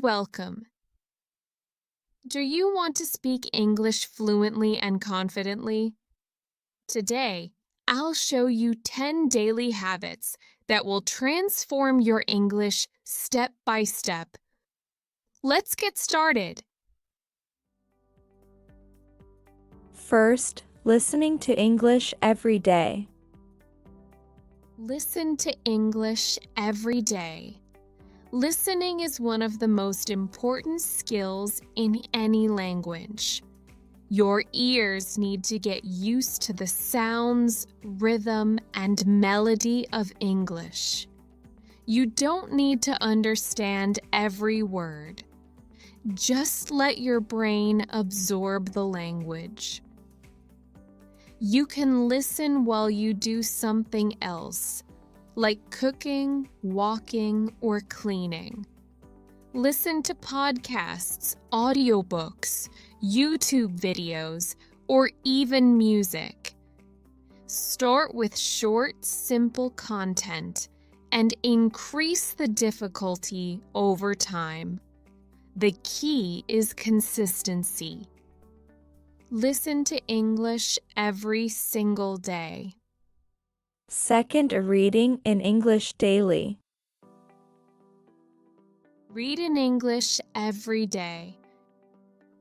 welcome. Do you want to speak English fluently and confidently? Today, I'll show you 10 daily habits that will transform your English step by step. Let's get started. First, listening to English every day. Listen to English every day. Listening is one of the most important skills in any language. Your ears need to get used to the sounds, rhythm, and melody of English. You don't need to understand every word. Just let your brain absorb the language. You can listen while you do something else, like cooking, walking, or cleaning. Listen to podcasts, audiobooks, YouTube videos, or even music. Start with short, simple content and increase the difficulty over time. The key is consistency. Listen to English every single day. Second, reading in English daily. Read in English every day.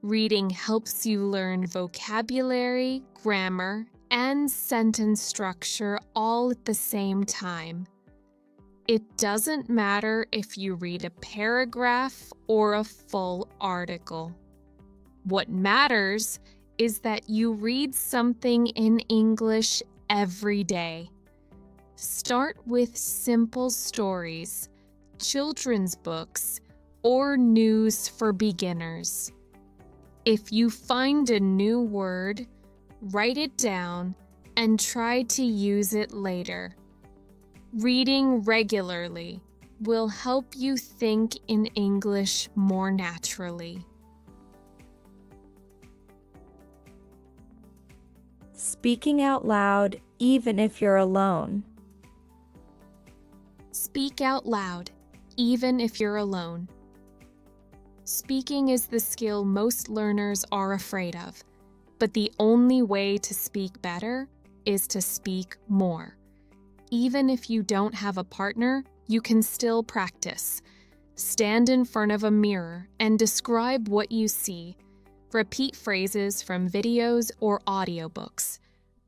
Reading helps you learn vocabulary, grammar, and sentence structure all at the same time. It doesn't matter if you read a paragraph or a full article. What matters is that you read something in English every day. Start with simple stories, children's books, or news for beginners. If you find a new word, write it down and try to use it later. Reading regularly will help you think in English more naturally. Speaking out loud, even if you're alone. Speak out loud, even if you're alone. Speaking is the skill most learners are afraid of, but the only way to speak better is to speak more. Even if you don't have a partner, you can still practice. Stand in front of a mirror and describe what you see. Repeat phrases from videos or audiobooks.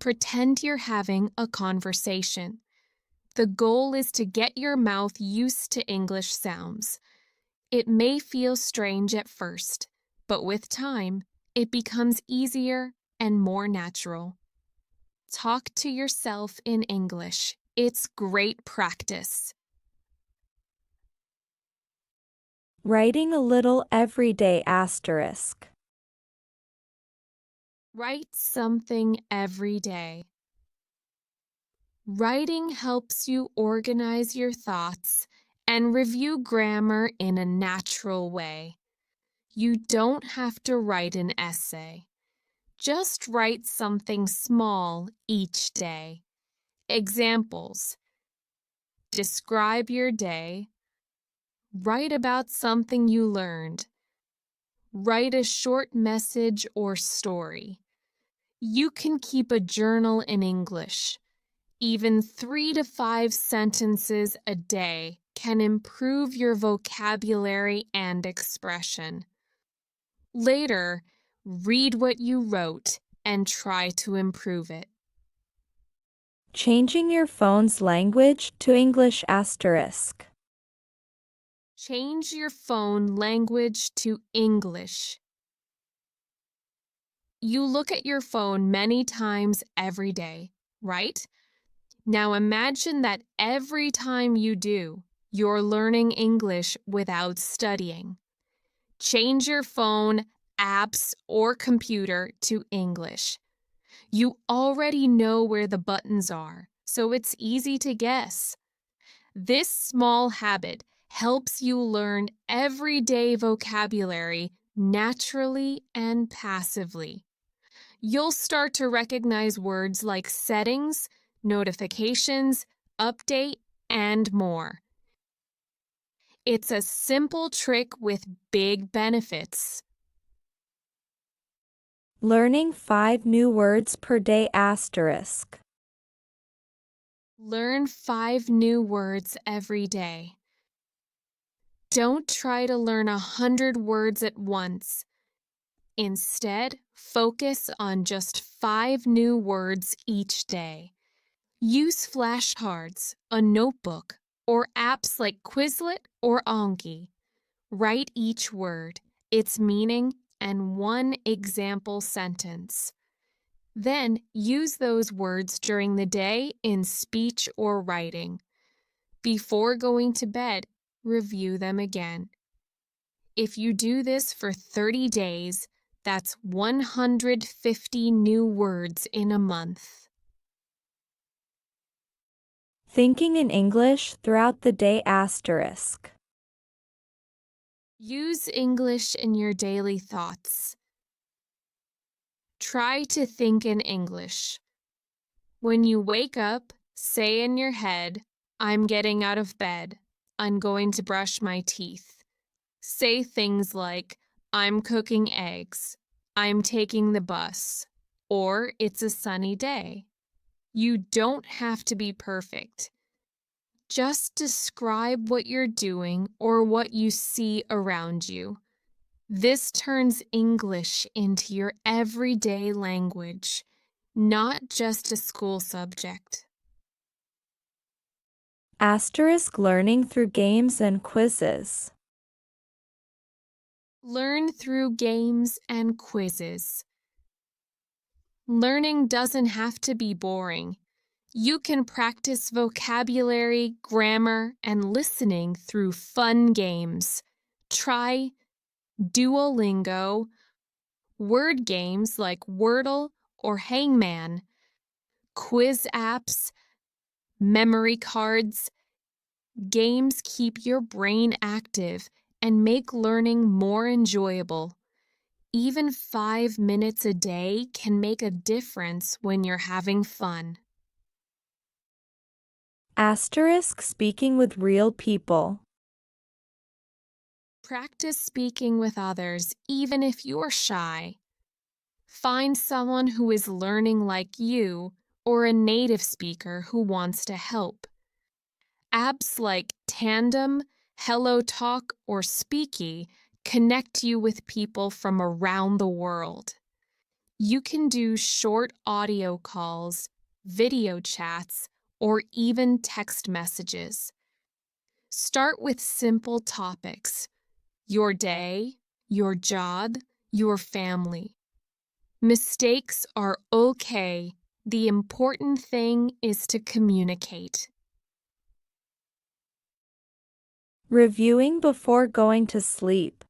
Pretend you're having a conversation. The goal is to get your mouth used to English sounds. It may feel strange at first, but with time, it becomes easier and more natural. Talk to yourself in English. It's great practice. Writing a little every day asterisk. Write something every day. Writing helps you organize your thoughts and review grammar in a natural way. You don't have to write an essay. Just write something small each day. Examples: describe your day. Write about something you learned. Write a short message or story. You can keep a journal in English. Even 3 to 5 sentences a day can improve your vocabulary and expression. Later, read what you wrote and try to improve it. Changing your phone's language to English asterisk. Change your phone language to English. You look at your phone many times every day, right? Now imagine that every time you do, you're learning English without studying. Change your phone, apps, or computer to English. You already know where the buttons are, so it's easy to guess. This small habit helps you learn everyday vocabulary naturally and passively. You'll start to recognize words like settings, notifications, update, and more. It's a simple trick with big benefits. Learning 5 new words per day asterisk. Learn 5 new words every day. Don't try to learn 100 words at once. Instead, focus on just 5 new words each day. Use flashcards, a notebook, or apps like Quizlet or Anki. Write each word, its meaning, and one example sentence. Then use those words during the day in speech or writing. Before going to bed, review them again. If you do this for 30 days, that's 150 new words in a month. Thinking in English throughout the day asterisk. Use English in your daily thoughts. Try to think in English. When you wake up, say in your head, I'm getting out of bed. I'm going to brush my teeth. Say things like, I'm cooking eggs. I'm taking the bus. Or it's a sunny day. You don't have to be perfect. Just describe what you're doing or what you see around you. This turns English into your everyday language, not just a school subject. Asterisk learning through games and quizzes. Learn through games and quizzes. Learning doesn't have to be boring. You can practice vocabulary, grammar, and listening through fun games. Try Duolingo, word games like Wordle or Hangman, quiz apps, memory cards. Games keep your brain active and make learning more enjoyable. Even 5 minutes a day can make a difference when you're having fun. Asterisk speaking with real people. Practice speaking with others, even if you're shy. Find someone who is learning like you or a native speaker who wants to help. Apps like Tandem, HelloTalk, or Speaky connect you with people from around the world. You can do short audio calls, video chats, or even text messages. Start with simple topics: your day, your job, your family. Mistakes are okay. The important thing is to communicate. Reviewing before going to sleep.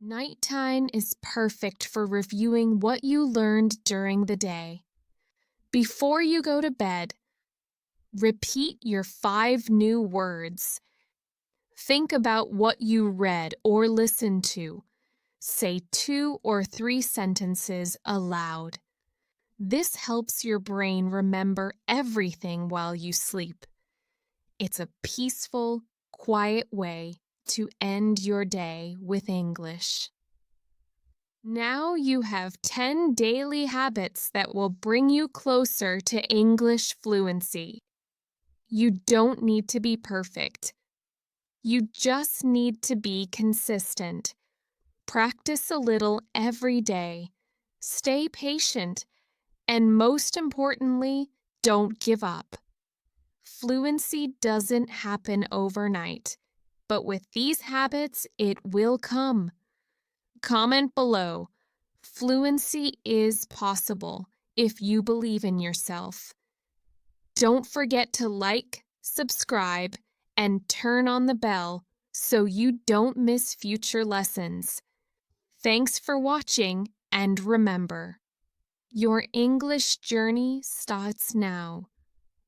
Nighttime is perfect for reviewing what you learned during the day. Before you go to bed, repeat your 5 new words. Think about what you read or listened to. Say 2 or 3 sentences aloud. This helps your brain remember everything while you sleep. It's a peaceful, quiet way to end your day with English. Now you have 10 daily habits that will bring you closer to English fluency. You don't need to be perfect. You just need to be consistent. Practice a little every day. Stay patient. And most importantly, don't give up. Fluency doesn't happen overnight, but with these habits, it will come. Comment below. Fluency is possible if you believe in yourself. Don't forget to like, subscribe, and turn on the bell so you don't miss future lessons. Thanks for watching, and remember, your English journey starts now.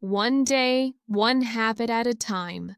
One day, one habit at a time.